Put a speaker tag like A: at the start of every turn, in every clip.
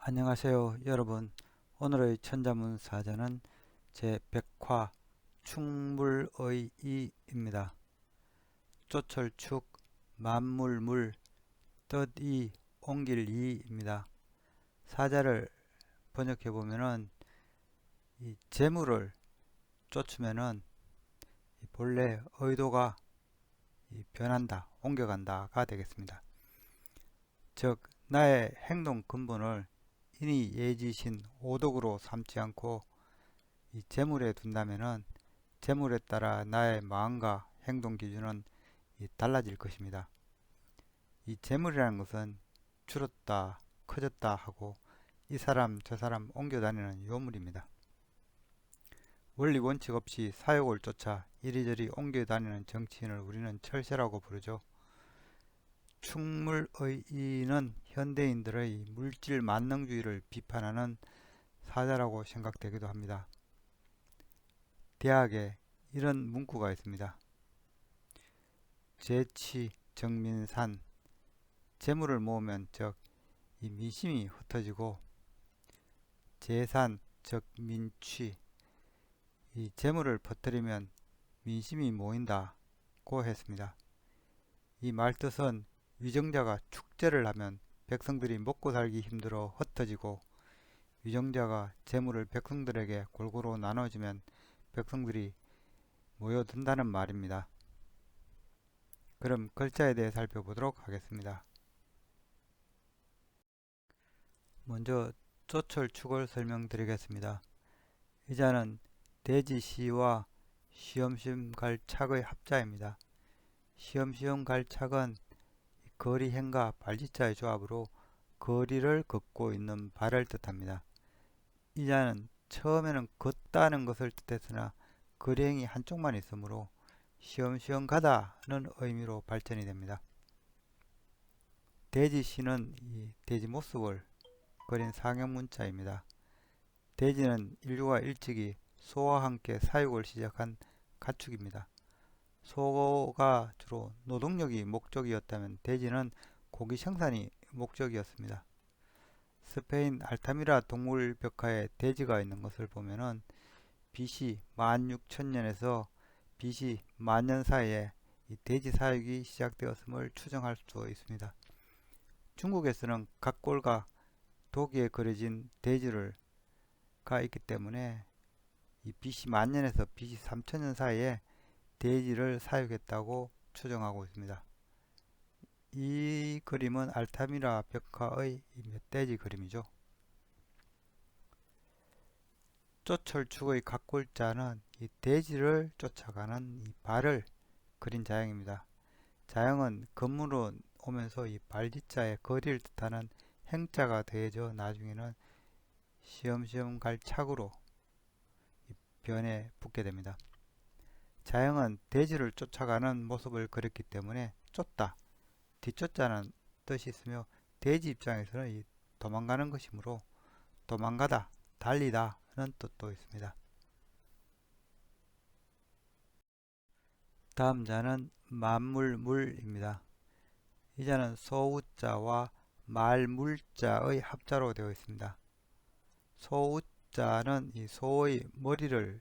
A: 안녕하세요 여러분. 오늘의 천자문 사전은 제100화 축물의 이입니다. 쪼철축 만물물 뜻이 옮길 이입니다. 사자를 번역해 보면은 이 재물을 쫓으면은 본래 의도가 변한다, 옮겨간다가 되겠습니다. 즉 나의 행동 근본을 인이 예지신 오덕으로 삼지 않고 이 재물에 둔다면은 재물에 따라 나의 마음과 행동 기준은 달라질 것입니다. 이 재물이라는 것은 줄었다, 커졌다 하고 이 사람 저 사람 옮겨 다니는 요물입니다. 원리 원칙 없이 사욕을 쫓아 이리저리 옮겨 다니는 정치인을 우리는 철새라고 부르죠. 축물의이는 현대인들의 물질 만능주의를 비판하는 사자라고 생각되기도 합니다. 대학에 이런 문구가 있습니다. 재치 정민산, 재물을 모으면 즉 이 민심이 흩어지고, 재산 즉 민취, 이 재물을 퍼뜨리면 민심이 모인다고 했습니다. 이 말뜻은 위정자가 축제를 하면 백성들이 먹고 살기 힘들어 흩어지고, 위정자가 재물을 백성들에게 골고루 나눠주면 백성들이 모여든다는 말입니다. 그럼 글자에 대해 살펴보도록 하겠습니다. 먼저 쪼철축을 설명드리겠습니다. 이 자는 대지시와 시험시험 갈착의 합자입니다. 시험시험 갈착은 거리행과 발지자의 조합으로 거리를 걷고 있는 발을 뜻합니다. 이 자는 처음에는 걷다는 것을 뜻했으나 거리행이 한쪽만 있으므로 시험시험 가다는 의미로 발전이 됩니다. 대지시는 이 돼지 모습을 그린 상형문자입니다. 돼지는 인류가 일찍이 소와 함께 사육을 시작한 가축입니다. 소가 주로 노동력이 목적이었다면 돼지는 고기 생산이 목적이었습니다. 스페인 알타미라 동물벽화에 돼지가 있는 것을 보면은 BC 16,000년에서 BC 10,000년 사이에 이 돼지 사육이 시작되었음을 추정할 수 있습니다. 중국에서는 각골과 도기에 그려진 돼지가 있기 때문에 이 BC 10,000년에서 BC 3,000년 사이에 돼지를 사육했다고 추정하고 있습니다. 이 그림은 알타미라 벽화의 멧돼지 그림이죠. 쪼철축의 각골자는 이 돼지를 쫓아가는 이 발을 그린 자형입니다. 자형은 건물로 오면서 이 발지자의 거리를 뜻하는 행자가 더해져 나중에는 시험시험 갈 착으로 변해 붙게 됩니다. 자형은 돼지를 쫓아가는 모습을 그렸기 때문에 쫓다, 뒤쫓자는 뜻이 있으며 돼지 입장에서는 이 도망가는 것이므로 도망가다, 달리다는 뜻도 있습니다. 다음 자는 만물물입니다. 이 자는 소우자와 말물자의 합자로 되어 있습니다. 소우자는 이 소의 머리를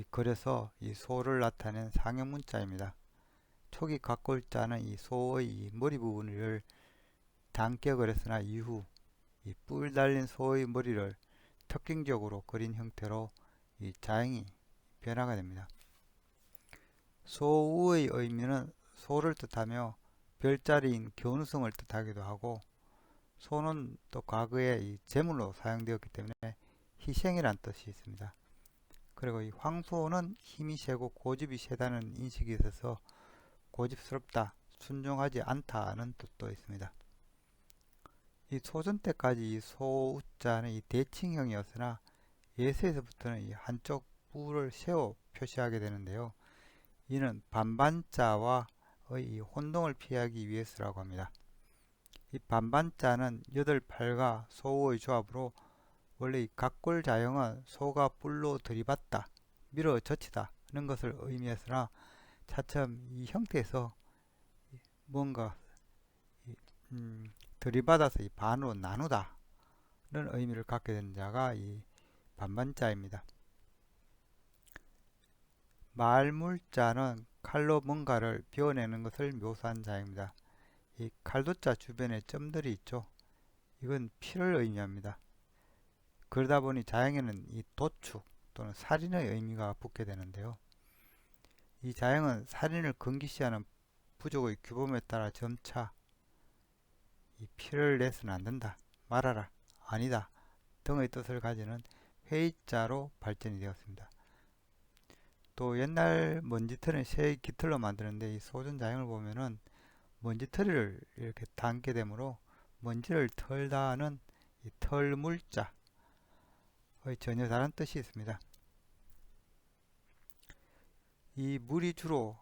A: 그려서 이 소를 나타낸 상형문자입니다. 초기 각골자는 이 소의 이 머리 부분을 닮게 그렸으나 이후 이 뿔 달린 소의 머리를 특징적으로 그린 형태로 이 자형이 변화가 됩니다. 소우의 의미는 소를 뜻하며 별자리인 견우성을 뜻하기도 하고, 소는 또 과거에 이 제물로 사용되었기 때문에 희생이란 뜻이 있습니다. 그리고 이 황소는 힘이 세고 고집이 세다는 인식이 있어서 고집스럽다, 순종하지 않다는 뜻도 있습니다. 이 소전 때까지 이 소자는 이 대칭형이었으나 예서에서부터는 이 한쪽 뿔을 세워 표시하게 되는데요. 이는 반반자와의 이 혼동을 피하기 위해서라고 합니다. 이 반반자는 8팔과 소의 조합으로 원래 이 각골자형은 소가 뿔로 들이받다, 밀어 젖히다 하는 것을 의미했으나 차츰 이 형태에서 뭔가 들이받아서 이 반으로 나누다, 의미를 갖게 된 자가 이 반반자입니다. 말물자는 칼로 뭔가를 베어내는 것을 묘사한 자입니다. 이 칼도자 주변에 점들이 있죠. 이건 피를 의미합니다. 그러다 보니 자형에는 이 도축 또는 살인의 의미가 붙게 되는데요. 이 자형은 살인을 금기시하는 부족의 규범에 따라 점차 이 피를 내서는 안 된다, 말아라, 아니다 등의 뜻을 가지는 회의자로 발전이 되었습니다. 또 옛날 먼지털은 새의 깃털로 만드는데 이 소전 자형을 보면은 먼지털이를 이렇게 담게 되므로 먼지를 털다는 이 털물자의 전혀 다른 뜻이 있습니다. 이 물이 주로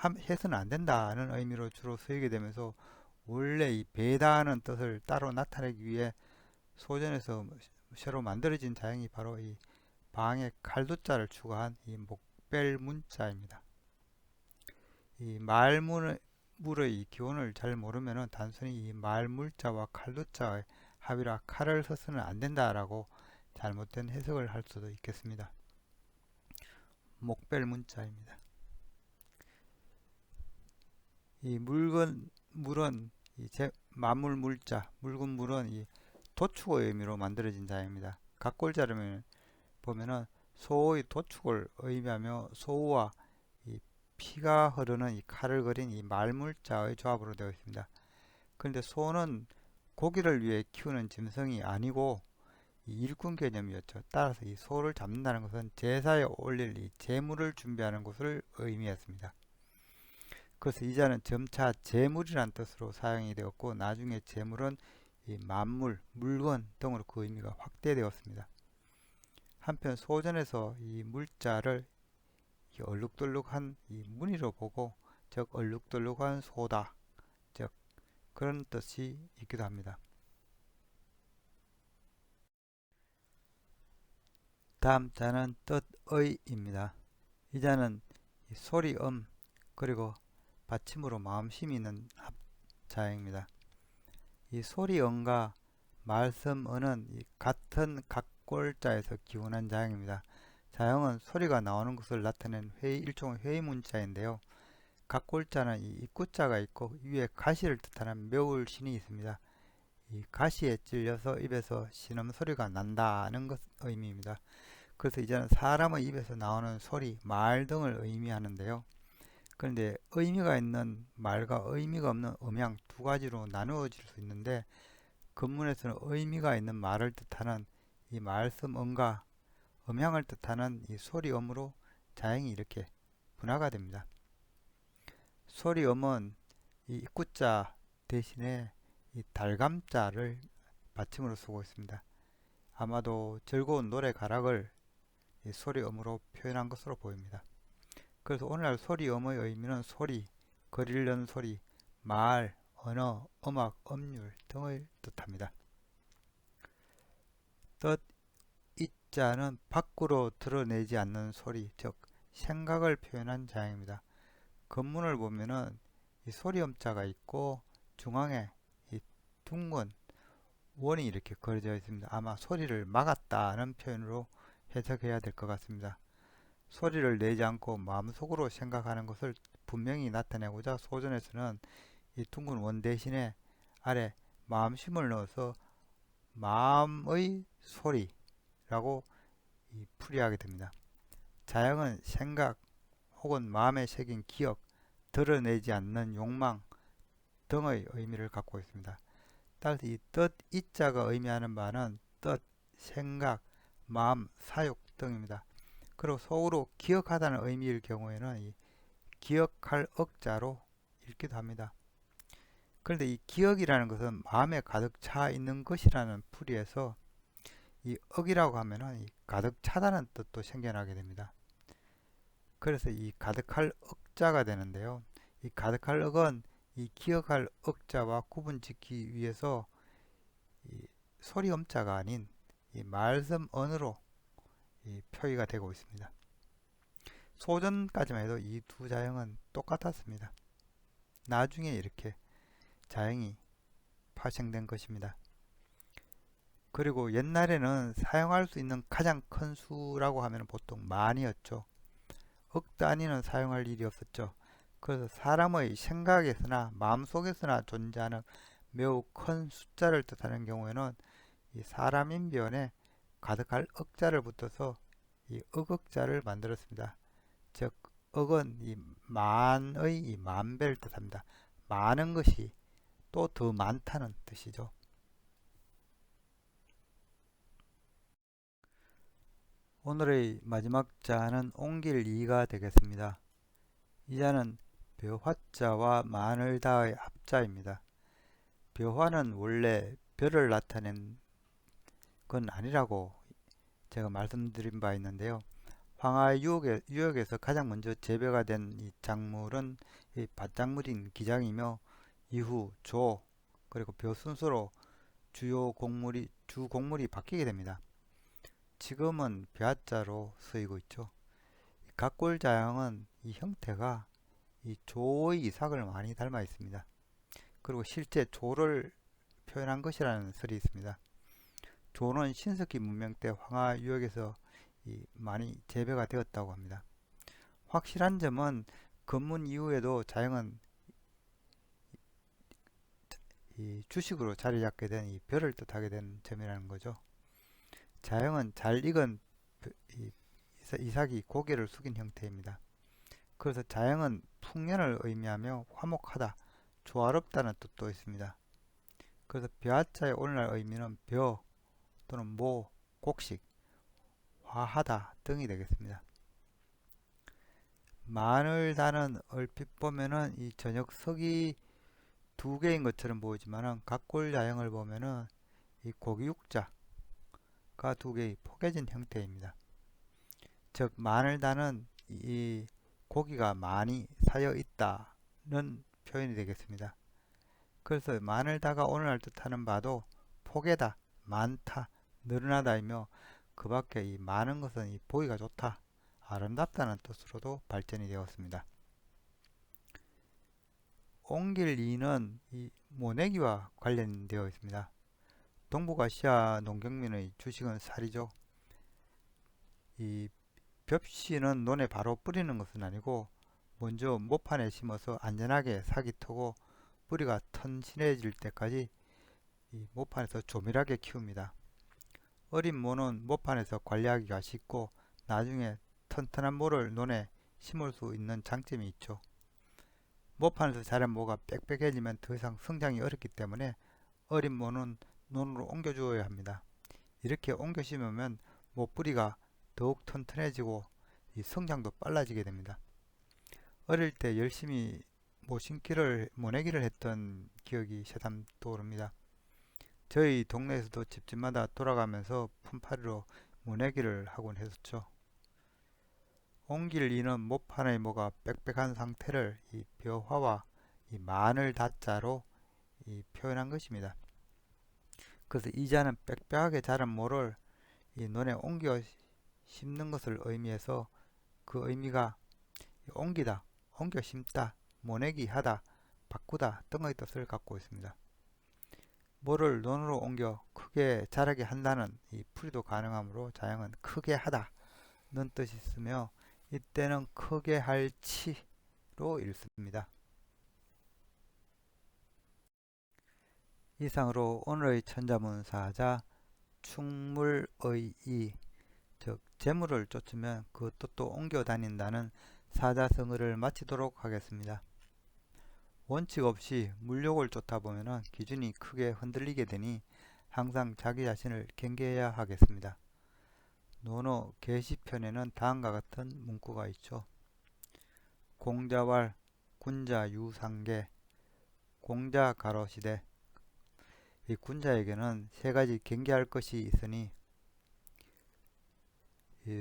A: 해서는 안 된다는 의미로 주로 쓰이게 되면서 원래 이 배다는 뜻을 따로 나타내기 위해 소전에서 새로 만들어진 자형이 바로 이 방에 칼도자를 추가한 이 목벨문자입니다. 이 말문의 기원을 잘 모르면 단순히 이 말물자와 칼도자의 합이라 칼을 써서는 안 된다라고 잘못된 해석을 할 수도 있겠습니다. 목벨문자입니다. 이 물은 이 만물물자, 묽은 물은 이 도축의 의미로 만들어진 자입니다. 각골자를 보면은 소의 도축을 의미하며 소와 이 피가 흐르는 이 칼을 그린 이 말물자의 조합으로 되어 있습니다. 그런데 소는 고기를 위해 키우는 짐승이 아니고 이 일꾼 개념이었죠. 따라서 이 소를 잡는다는 것은 제사에 올릴 이 제물을 준비하는 것을 의미했습니다. 그래서 이 자는 점차 제물이란 뜻으로 사용이 되었고 나중에 제물은 이 만물, 물건 등으로 그 의미가 확대되었습니다. 한편 소전에서 이 물자를 이 얼룩덜룩한 이 무늬로 보고 즉 얼룩덜룩한 소다 즉 그런 뜻이 있기도 합니다. 다음 자는 뜻의입니다. 이 자는 이 소리, 그리고 받침으로 마음심이 있는 자입니다. 이 소리, 과 말씀, 은 같은 각골자에서 기원한 자형입니다. 자형은 소리가 나오는 것을 나타낸 일종의 회의문자인데요. 각골자는 이 입구자가 있고 위에 가시를 뜻하는 묘울신이 있습니다. 이 가시에 찔려서 입에서 신음소리가 난다는 것 의미입니다. 그래서 이제는 사람의 입에서 나오는 소리, 말 등을 의미하는데요. 그런데 의미가 있는 말과 의미가 없는 음양 두 가지로 나누어질 수 있는데 근문에서는 의미가 있는 말을 뜻하는 이 말씀, 과 음양을 뜻하는 이 소리, 음으로 자형이 이렇게 분화가 됩니다. 소리, 음은 이 입구자 대신에 이 달감자를 받침으로 쓰고 있습니다. 아마도 즐거운 노래 가락을 이 소리, 음으로 표현한 것으로 보입니다. 그래서 오늘날 소리, 음의 의미는 소리, 글 읽는 소리, 말, 언어, 음악, 음률 등을 뜻합니다. 뜻 이자는 밖으로 드러내지 않는 소리, 즉 생각을 표현한 자형입니다. 건문을 보면은 이 소리 음자가 있고 중앙에 이 둥근 원이 이렇게 그려져 있습니다. 아마 소리를 막았다는 표현으로 해석해야 될 것 같습니다. 소리를 내지 않고 마음속으로 생각하는 것을 분명히 나타내고자 소전에서는 이 둥근 원 대신에 아래 마음심을 넣어서 마음의 소리라고 풀이하게 됩니다. 자형은 생각 혹은 마음에 새긴 기억, 드러내지 않는 욕망 등의 의미를 갖고 있습니다. 따라서 이 뜻 이자가 의미하는 바는 뜻, 생각, 마음, 사욕 등입니다. 그리고 속으로 기억하다는 의미일 경우에는 이 기억할 억자로 읽기도 합니다. 그런데 이 기억이라는 것은 마음에 가득 차 있는 것이라는 풀이에서 이 억이라고 하면은 이 가득 차다는 뜻도 생겨나게 됩니다. 그래서 이 가득할 억자가 되는데요. 이 가득할 억은 이 기억할 억자와 구분 짓기 위해서 이 소리 음자가 아닌 이 말씀 언어로 이 표기가 되고 있습니다. 소전까지만 해도 이 두 자형은 똑같았습니다. 나중에 이렇게 자형이 파생된 것입니다. 그리고 옛날에는 사용할 수 있는 가장 큰 수라고 하면 보통 만이었죠. 억 단위는 사용할 일이 없었죠. 그래서 사람의 생각에서나 마음속에서나 존재하는 매우 큰 숫자를 뜻하는 경우에는 이 사람 인변에 가득할 억자를 붙여서 이 억억자를 만들었습니다. 즉 억은 이 만의 이 만배를 뜻합니다. 많은 것이 또 더 많다는 뜻이죠. 오늘의 마지막 자는 옮길 이가 되겠습니다. 이 자는 벼화자와 마늘다의 합자입니다. 벼화는 원래 벼를 나타낸 건 아니라고 제가 말씀드린 바 있는데요. 황하 유역에서 가장 먼저 재배가 된 이 작물은 이 밭작물인 기장이며 이후 조 그리고 벼 순서로 주 곡물이 바뀌게 됩니다. 지금은 벼자로 쓰이고 있죠. 각골자양은 이 형태가 이 조의 이삭을 많이 닮아 있습니다. 그리고 실제 조를 표현한 것이라는 설이 있습니다. 조는 신석기 문명 때 황하 유역에서 많이 재배가 되었다고 합니다. 확실한 점은 건문 이후에도 자영은 이 주식으로 자리 잡게 된 이 벼를 뜻하게 된 점이라는 거죠. 자영은 잘 익은 이삭이 고개를 숙인 형태입니다. 그래서 자영은 풍년을 의미하며 화목하다, 조화롭다는 뜻도 있습니다. 그래서 벼자의 오늘날 의미는 벼 또는 모, 곡식, 화하다 등이 되겠습니다. 마늘다는 얼핏 보면은 이 저녁석이 두 개인 것처럼 보이지만은 각골자형을 보면은 이 고기육자가 두 개의 포개진 형태입니다. 즉 마늘다는 이 고기가 많이 쌓여 있다는 표현이 되겠습니다. 그래서 마늘다가 오늘날 뜻하는 바도 포개다, 많다, 늘어나다이며 그 밖에 이 많은 것은 이 보기가 좋다, 아름답다는 뜻으로도 발전이 되었습니다. 옮길 이는 이 모내기와 관련되어 있습니다. 동북아시아 농경민의 주식은 쌀이죠. 이 벽씨는 논에 바로 뿌리는 것은 아니고 먼저 모판에 심어서 안전하게 삭이 트고 뿌리가 튼실해질 때까지 이 모판에서 조밀하게 키웁니다. 어린 모는 모판에서 관리하기가 쉽고 나중에 튼튼한 모를 논에 심을 수 있는 장점이 있죠. 모판에서 자란 모가 빽빽해지면 더 이상 성장이 어렵기 때문에 어린 모는 논으로 옮겨 주어야 합니다. 이렇게 옮겨 심으면 모뿌리가 더욱 튼튼해지고 이 성장도 빨라지게 됩니다. 어릴 때 열심히 모내기를 했던 기억이 새삼 떠오릅니다. 저희 동네에서도 집집마다 돌아가면서 품팔이로 모내기를 하곤 했었죠. 옮길 이는 모판의 모가 빽빽한 상태를 이 벼화와 이 마늘 다자로 표현한 것입니다. 그래서 이 자는 빽빽하게 자란 모를 이 논에 옮겨 심는 것을 의미해서 그 의미가 옮기다, 옮겨 심다, 모내기 하다, 바꾸다 등의 뜻을 갖고 있습니다. 모를 논으로 옮겨 크게 자라게 한다는 이 풀이도 가능하므로 자영은 크게 하다는 뜻이 있으며 이때는 크게 할 치로 읽습니다. 이상으로 오늘의 천자문사자 충물의 이, 즉 재물을 쫓으면 그 뜻도 옮겨 다닌다는 사자성어를 마치도록 하겠습니다. 원칙 없이 물욕을 쫓다 보면 기준이 크게 흔들리게 되니 항상 자기 자신을 경계해야 하겠습니다. 논어 계시편에는 다음과 같은 문구가 있죠. 공자왈 군자 유상계 공자 가로시되 이 군자에게는 세 가지 경계할 것이 있으니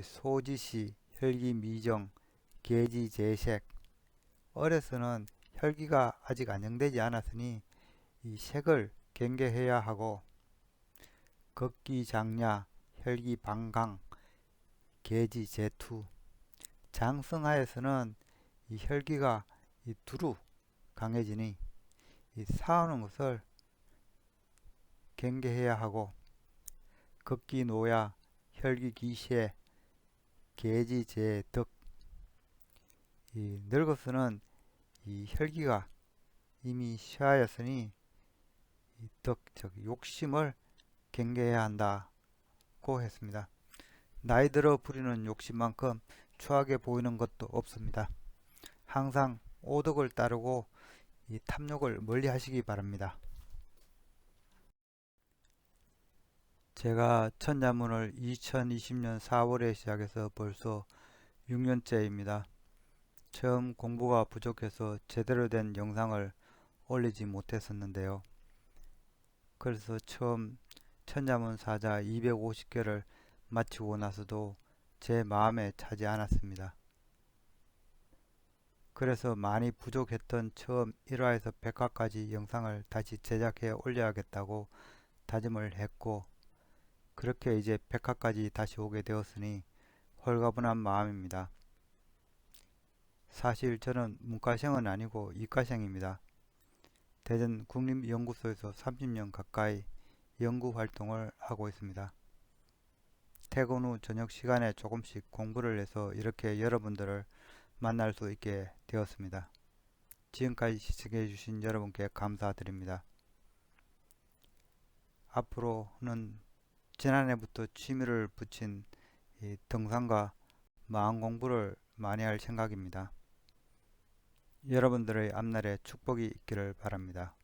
A: 소지시, 혈기미정, 계지재색. 어려서는 혈기가 아직 안정되지 않았으니 이 색을 경계해야 하고 극기장야, 혈기방강, 계지재투. 장성하에서는 이 혈기가 두루 강해지니 이 싸우는 것을 경계해야 하고 극기 노야, 혈기 기시해, 계지 제 덕. 이 늙어서는 이 혈기가 이미 쇠하였으니 이 덕, 즉 욕심을 경계해야 한다고 했습니다. 나이 들어 부리는 욕심만큼 추하게 보이는 것도 없습니다. 항상 오덕을 따르고 이 탐욕을 멀리 하시기 바랍니다. 제가 천자문을 2020년 4월에 시작해서 벌써 6년째입니다. 처음 공부가 부족해서 제대로 된 영상을 올리지 못했었는데요. 그래서 처음 천자문 사자 250개를 마치고 나서도 제 마음에 차지 않았습니다. 그래서 많이 부족했던 처음 1화에서 100화까지 영상을 다시 제작해 올려야겠다고 다짐을 했고, 그렇게 이제 100화까지 다시 오게 되었으니 홀가분한 마음입니다. 사실 저는 문과생은 아니고 이과생입니다. 대전 국립연구소에서 30년 가까이 연구활동을 하고 있습니다. 퇴근 후 저녁 시간에 조금씩 공부를 해서 이렇게 여러분들을 만날 수 있게 되었습니다. 지금까지 시청해 주신 여러분께 감사드립니다. 앞으로는 지난해부터 취미를 붙인 이 등산과 마음 공부를 많이 할 생각입니다. 여러분들의 앞날에 축복이 있기를 바랍니다.